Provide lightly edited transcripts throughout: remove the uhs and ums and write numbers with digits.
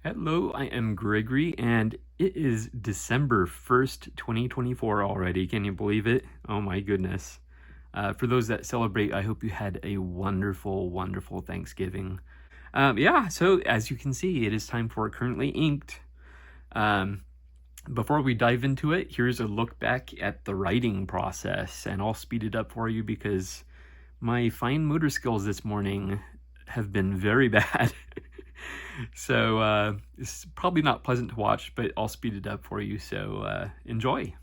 Hello, I am Gregory, and it is December 1st, 2024 already. Can you believe it? Oh my goodness. For those that celebrate, I hope you had a wonderful, wonderful Thanksgiving. Yeah, so as you can see, it is time for Currently Inked. Um, Before we dive into it, here's a look back at the writing process, and I'll speed it up for you because my fine motor skills this morning have been very bad. So it's probably not pleasant to watch, but I'll speed it up for you, so enjoy.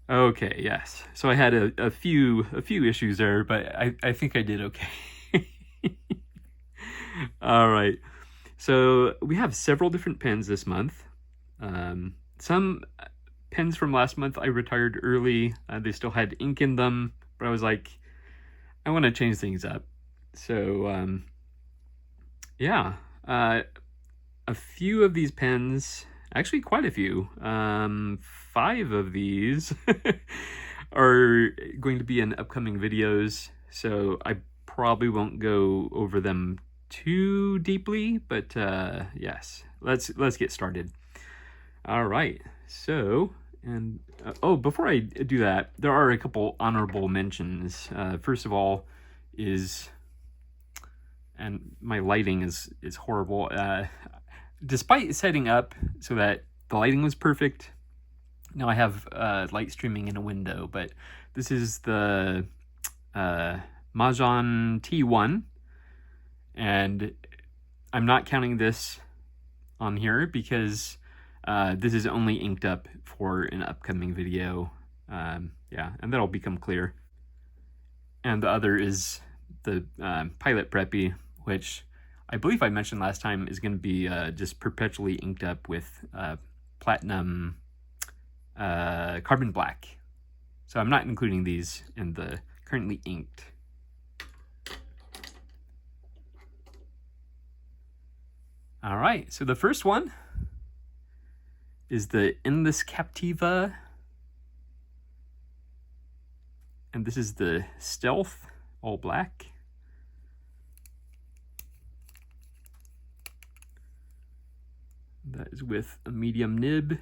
Okay, yes. So I had a few issues there, but I think I did okay. All right. So we have several different pens this month. Some pens from last month I retired early. They still had ink in them, but I was like, I want to change things up. So yeah, a few of these pens, actually quite a few, 5 of these are going to be in upcoming videos, so I probably won't go over them too deeply, but yes, let's get started. All right, so, and oh, before I do that, there are a couple honorable mentions. First of all is, and my lighting is horrible. Despite setting up so that the lighting was perfect, now I have light streaming in a window, but this is the Mahjong T1, and I'm not counting this on here because this is only inked up for an upcoming video. Yeah, and that'll become clear. And the other is the Pilot Preppy, which I believe I mentioned last time is going to be just perpetually inked up with platinum carbon black. So I'm not including these in the currently inked. All right, so the first one is the Endless Captiva. And this is the Stealth, all black. That is with a medium nib.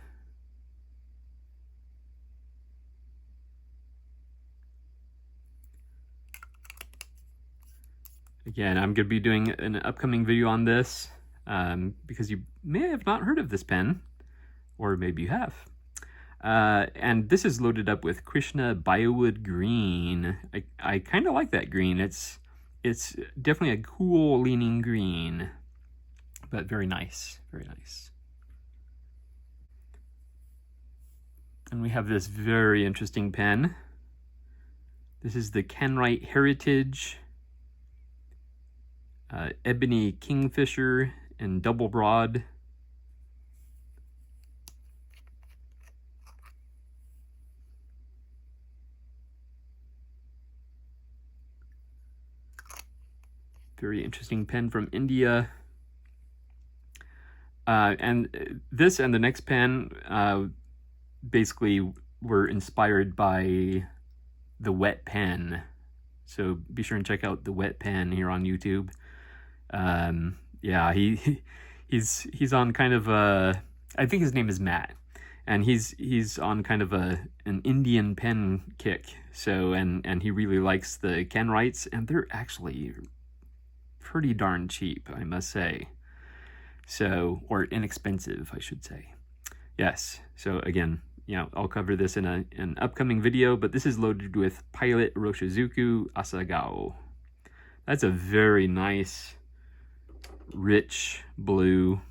Again, I'm going to be doing an upcoming video on this because you may have not heard of this pen, or maybe you have. And this is loaded up with Krishna Biowood Green. I kind of like that green. It's definitely a cool leaning green, but very nice, very nice. And we have this very interesting pen. This is the Kanwrite Heritage Ebony Kingfisher in double broad. Very interesting pen from India. And this and the next pen basically were inspired by the Wet Pen. So be sure and check out the Wet Pen here on YouTube. Yeah, he's on kind of a, I think his name is Matt, and he's on kind of an Indian pen kick. So and he really likes the Kanwrites, and they're actually pretty darn cheap, I must say. So, or inexpensive, I should say. Yes. So again, you know, I'll cover this in an upcoming video, but this is loaded with Pilot Roshizuku Asagao. That's a very nice, rich blue.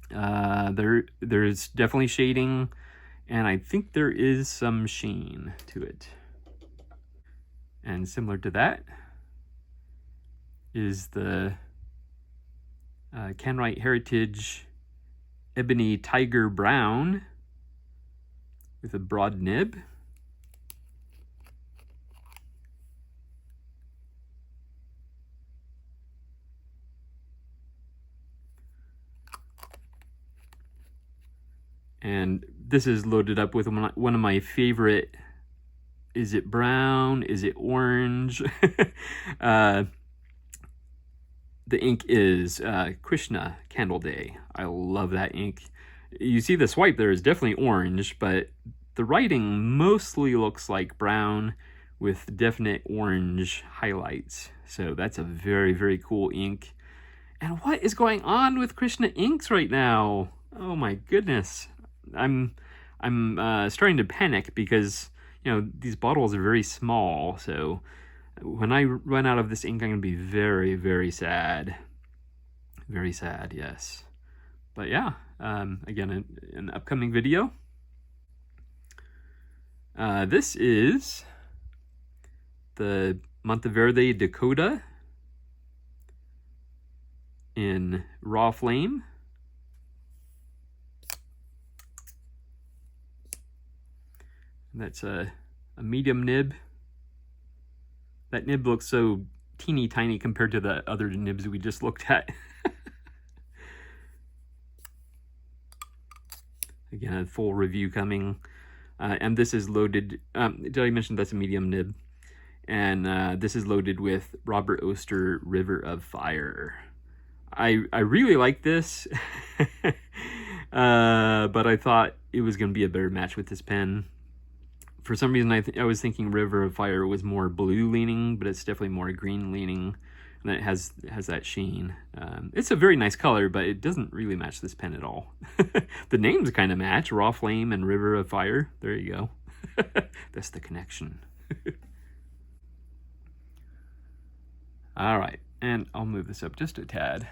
There's definitely shading, and I think there is some sheen to it. And similar to that is the Kanwrite Heritage Ebony Tiger Brown with a broad nib. And this is loaded up with one of my favorite, is it brown? Is it orange? The ink is Krishna Candle Day. I love that ink. You see the swipe there is definitely orange, but the writing mostly looks like brown with definite orange highlights. So that's a very, very cool ink. And what is going on with Krishna inks right now? Oh my goodness. I'm starting to panic because, you know, these bottles are very small, so when I run out of this ink, I'm going to be very, very sad. Very sad, yes. But yeah, again, an upcoming video. This is the Monteverde Dakota in raw flame. That's a medium nib. That nib looks so teeny tiny compared to the other nibs we just looked at. Again, a full review coming. And this is loaded, did I mention that's a medium nib? And this is loaded with Robert Oster River of Fire. I really like this, but I thought it was going to be a better match with this pen. For some reason, I was thinking River of Fire was more blue leaning, but it's definitely more green leaning, and it has that sheen. It's a very nice color, but it doesn't really match this pen at all. The names kind of match, Raw Flame and River of Fire. There you go. That's the connection. All right, and I'll move this up just a tad.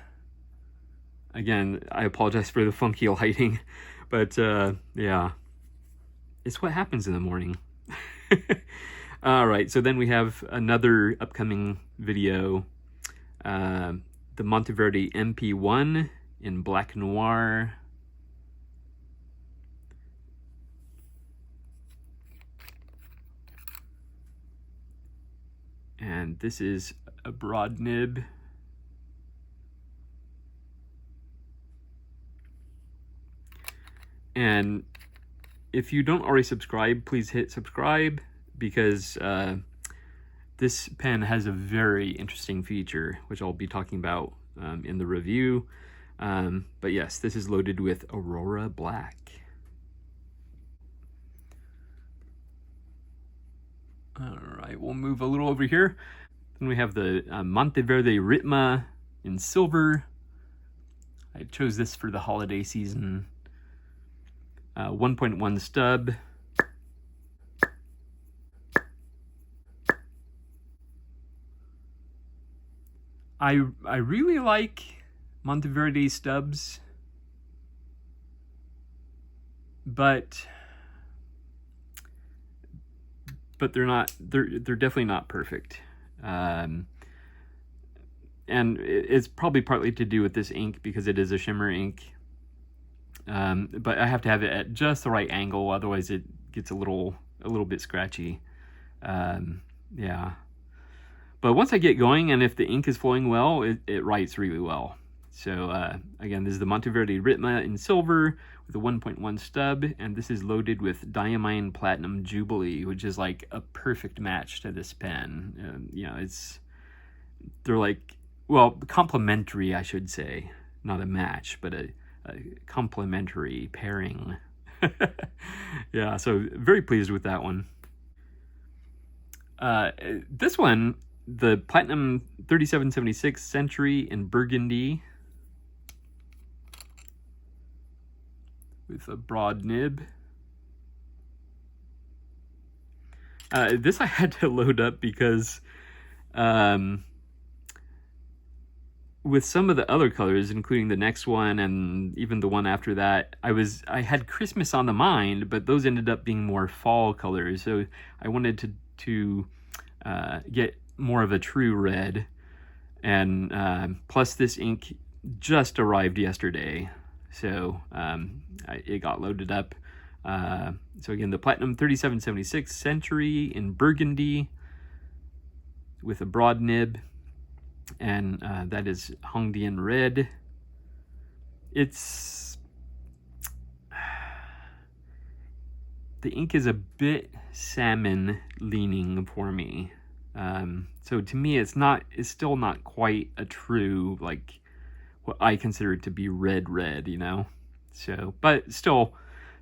Again, I apologize for the funky lighting, but yeah, it's what happens in the morning. All right, so then we have another upcoming video, the Monteverde MP1 in Black Noir. And this is a broad nib. And if you don't already subscribe, please hit subscribe, because this pen has a very interesting feature, which I'll be talking about in the review. But yes, this is loaded with Aurora Black. All right, we'll move a little over here. Then we have the Monteverde Ritma in silver. I chose this for the holiday season. 1.1 stub. I really like Monteverde stubs, but they're definitely not perfect. And it's probably partly to do with this ink, because it is a shimmer ink. But I have to have it at just the right angle, otherwise it gets a little bit scratchy. Yeah. But once I get going, and if the ink is flowing well, it writes really well. So again, this is the Monteverde Ritma in silver with a 1.1 stub, and this is loaded with Diamine Platinum Jubilee, which is like a perfect match to this pen. You know, they're like, well, complementary, I should say, not a match, but a complementary pairing. Yeah, so very pleased with that one. This one, the Platinum 3776 Century in Burgundy with a broad nib. This I had to load up because with some of the other colors, including the next one and even the one after that, I had Christmas on the mind, but those ended up being more fall colors. So I wanted to get more of a true red, and plus this ink just arrived yesterday, so it got loaded up. So again, the Platinum 3776 Century in Burgundy with a broad nib, and that is Hongdian Red. The ink is a bit salmon leaning for me. So to me, it's still not quite a true, like, what I consider it to be red, you know? So, but still,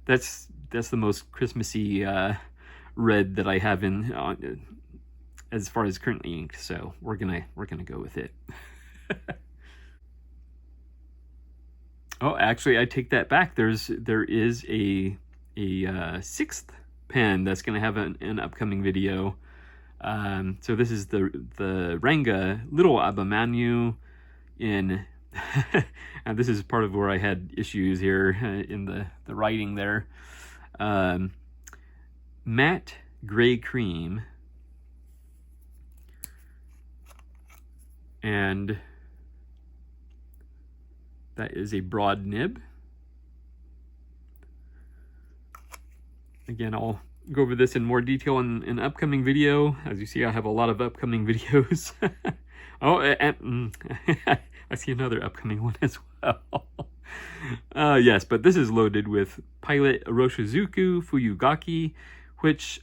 that's the most Christmassy red that I have in as far as currently inked. So we're gonna go with it. Oh, actually, I take that back. There is a sixth pen that's gonna have an upcoming video. So this is the Ranga Little Abhimanyu in, and this is part of where I had issues here in the writing there. Matte Gray Cream, and that is a broad nib. Again, I'll go over this in more detail in an upcoming video. As you see, I have a lot of upcoming videos. Oh, and I see another upcoming one as well. Yes, but this is loaded with Pilot Roshizuku Fuyugaki, which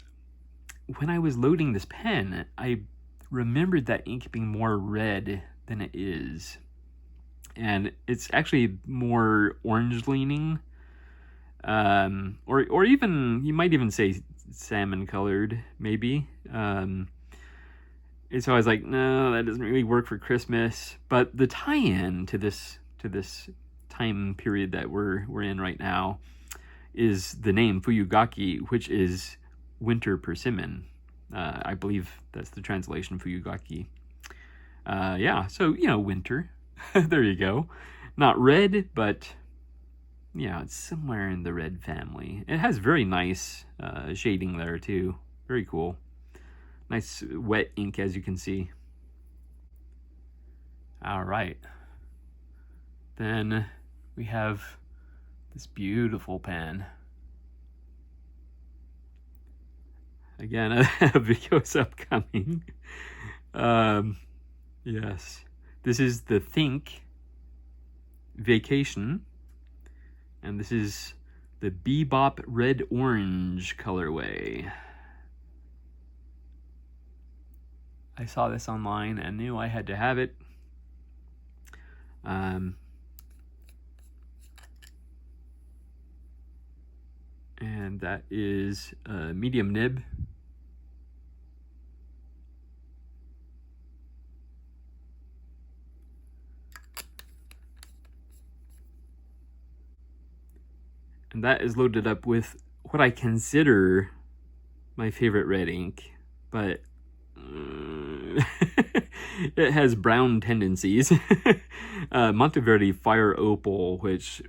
when I was loading this pen, I remembered that ink being more red than it is. And it's actually more orange leaning. Or even, you might even say salmon colored, maybe. And so I was like, no, that doesn't really work for Christmas. But the tie-in to this time period that we're in right now is the name Fuyugaki, which is winter persimmon. I believe that's the translation, Fuyugaki. Yeah, so, winter. There you go. Not red, but yeah, it's somewhere in the red family. It has very nice shading there too. Very cool. Nice wet ink, as you can see. All right. Then we have this beautiful pen. Again, a video is upcoming. Yes. This is the Think Vacation. And this is the Bebop Red Orange colorway. I saw this online and knew I had to have it. And that is a medium nib. And that is loaded up with what I consider my favorite red ink, but it has brown tendencies. Monteverde Fire Opal, which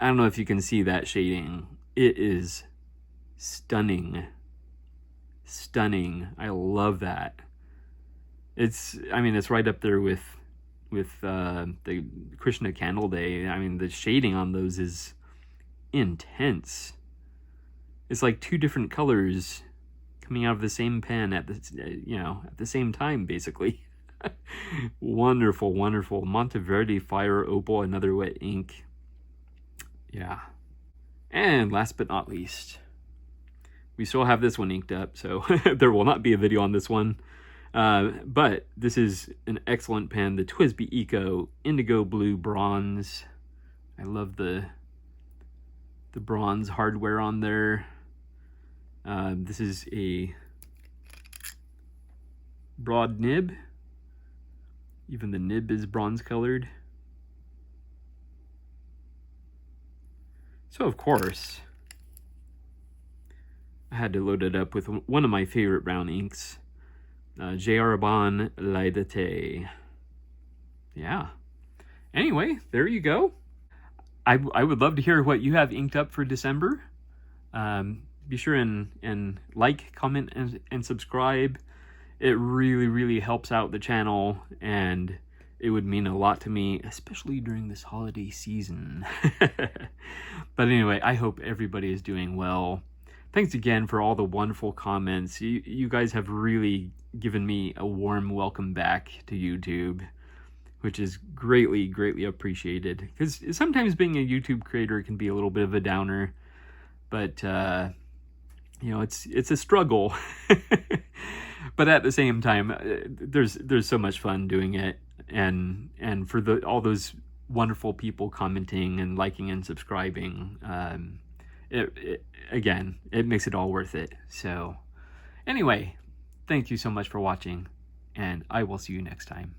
I don't know if you can see that shading. It is stunning. Stunning. I love that. It's right up there with the Krishna Candle Day. I mean, the shading on those is intense. It's like two different colors coming out of the same pen at the same time, basically. Wonderful, wonderful. Monteverde Fire Opal, another wet ink. Yeah. And last but not least, we still have this one inked up, so there will not be a video on this one. But this is an excellent pen, the TWSBI Eco Indigo Blue Bronze. I love the bronze hardware on there. This is a broad nib. Even the nib is bronze colored. So of course, I had to load it up with one of my favorite brown inks, J.R. Laidate. Yeah. Anyway, there you go. I would love to hear what you have inked up for December. Be sure and like, comment, and subscribe. It really, really helps out the channel, and it would mean a lot to me, especially during this holiday season. But anyway, I hope everybody is doing well. Thanks again for all the wonderful comments. You guys have really given me a warm welcome back to YouTube, which is greatly, greatly appreciated. Because sometimes being a YouTube creator can be a little bit of a downer, but it's a struggle. But at the same time, there's so much fun doing it, and for all those wonderful people commenting and liking and subscribing, it makes it all worth it. So anyway, thank you so much for watching, and I will see you next time.